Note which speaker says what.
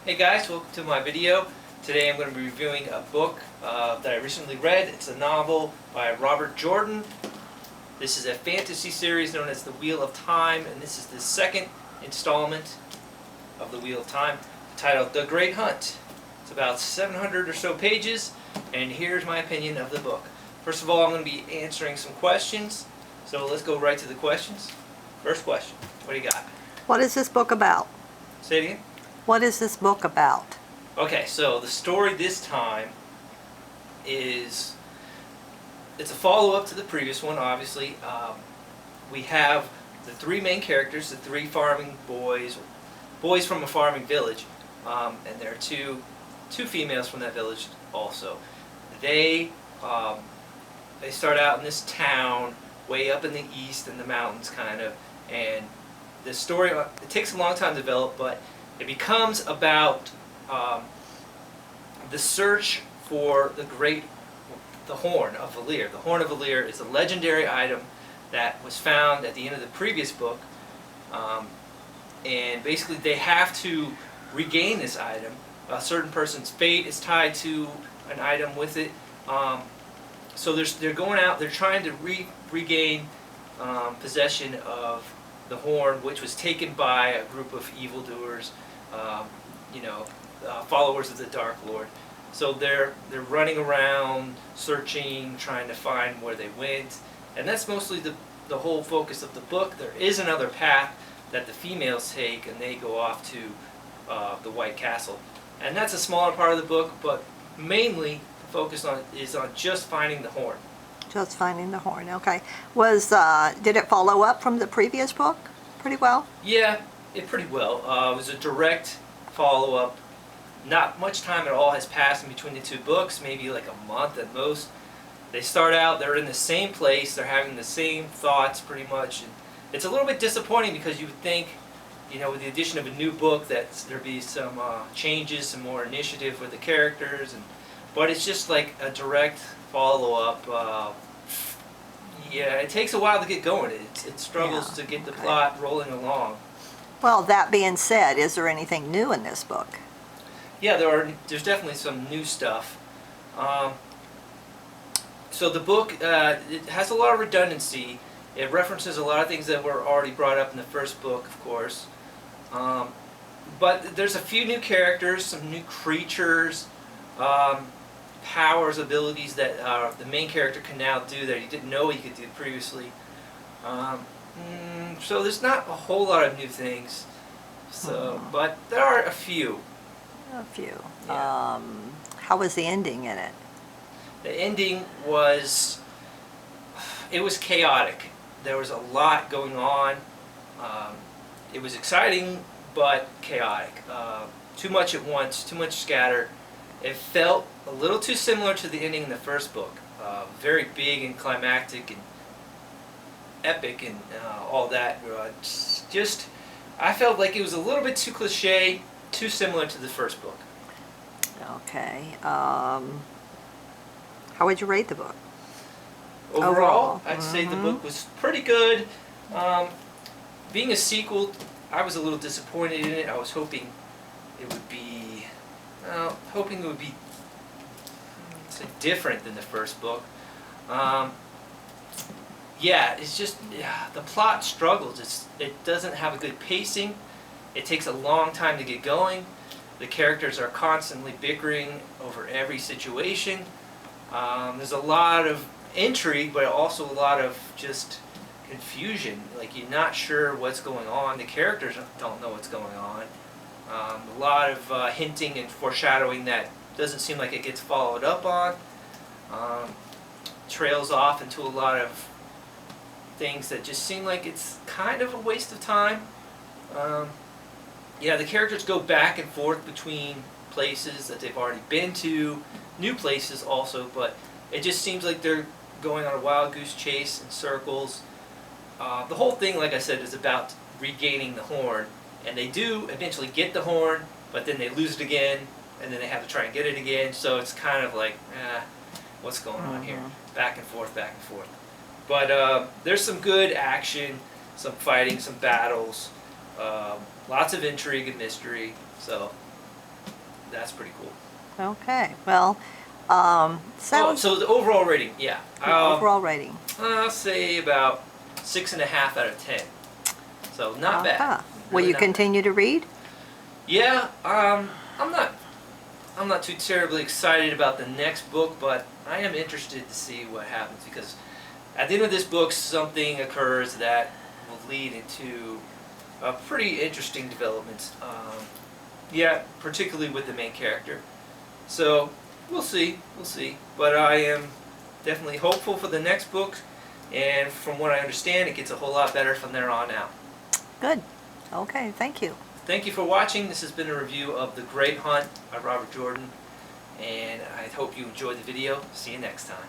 Speaker 1: Hey guys, welcome to my video. Today I'm going to be reviewing a book that I recently read. It's a novel by Robert Jordan. This is a fantasy series known as The Wheel of Time, and this is the second installment of The Wheel of Time, titled The Great Hunt. It's about 700 or so pages, and here's my opinion of the book. First of all, I'm going to be answering some questions, so let's go right to the questions. First question, what do you got?
Speaker 2: What is this book about?
Speaker 1: Say it again?
Speaker 2: What is this book about?
Speaker 1: Okay, so the story this time is, it's a follow-up to the previous one, obviously. We have the three main characters, the three farming boys from a farming village, and there are two females from that village also. They start out in this town way up in the east in the mountains, kind of, and the story, it takes a long time to develop, but it becomes about the search for the horn of Lear. The horn of Lear is a legendary item that was found at the end of the previous book, and basically they have to regain this item. A certain person's fate is tied to an item with it. So they're going out, they're trying to regain possession of the horn, which was taken by a group of evildoers, followers of the Dark Lord. So they're running around, searching, trying to find where they went, and that's mostly the whole focus of the book. There is another path that the females take, and they go off to the White Castle, and that's a smaller part of the book, but mainly the focus is on just finding the horn.
Speaker 2: Just finding the horn, okay. Did it follow up from the previous book pretty well?
Speaker 1: Yeah, pretty well. It was a direct follow-up. Not much time at all has passed in between the two books, maybe like a month at most. They start out, they're in the same place, they're having the same thoughts pretty much. And it's a little bit disappointing because you would think, with the addition of a new book, that there'd be some changes, some more initiative with the characters, but it's just like a direct follow-up. Yeah, it takes a while to get going. It struggles to get the plot rolling along.
Speaker 2: Well, that being said, is there anything new in this book?
Speaker 1: Yeah, there's definitely some new stuff. So the book, it has a lot of redundancy. It references a lot of things that were already brought up in the first book, of course. But there's a few new characters, some new creatures, powers, abilities that the main character can now do that he didn't know he could do previously. So there's not a whole lot of new things. But there are a few.
Speaker 2: A few.
Speaker 1: Yeah.
Speaker 2: How was the ending in it?
Speaker 1: The ending was, it was chaotic. There was a lot going on. It was exciting, but chaotic. Too much at once, too much scattered. It felt a little too similar to the ending in the first book. Very big and climactic and epic and all that. I felt like it was a little bit too cliche, too similar to the first book.
Speaker 2: Okay. How would you rate the book?
Speaker 1: Overall, I'd say the book was pretty good. Being a sequel, I was a little disappointed in it. I was hoping it would be, different than the first book. It's just, the plot struggles. It doesn't have a good pacing. It takes a long time to get going. The characters are constantly bickering over every situation. There's a lot of intrigue, but also a lot of just confusion. Like, you're not sure what's going on. The characters don't know what's going on. A lot of hinting and foreshadowing that doesn't seem like it gets followed up on. Trails off into a lot of things that just seem like it's kind of a waste of time. The characters go back and forth between places that they've already been to, new places also, but it just seems like they're going on a wild goose chase in circles. The whole thing, like I said, is about regaining the horn, and they do eventually get the horn, but then they lose it again, and then they have to try and get it again, so it's kind of like, what's going on here? Back and forth, back and forth. But there's some good action, some fighting, some battles, lots of intrigue and mystery, so that's pretty cool.
Speaker 2: Okay, well, sounds,
Speaker 1: So the overall rating, yeah.
Speaker 2: overall rating.
Speaker 1: I'll say about 6.5 out of 10. So not bad.
Speaker 2: Uh-huh. Will
Speaker 1: Really
Speaker 2: you
Speaker 1: not bad.
Speaker 2: continue to read?
Speaker 1: Yeah, I'm not too terribly excited about the next book, but I am interested to see what happens because at the end of this book, something occurs that will lead into a pretty interesting developments. Yeah, particularly with the main character. So we'll see, But I am definitely hopeful for the next book, and from what I understand, it gets a whole lot better from there on out.
Speaker 2: Good. Okay, thank you.
Speaker 1: Thank you for watching. This has been a review of The Great Hunt by Robert Jordan, and I hope you enjoyed the video. See you next time.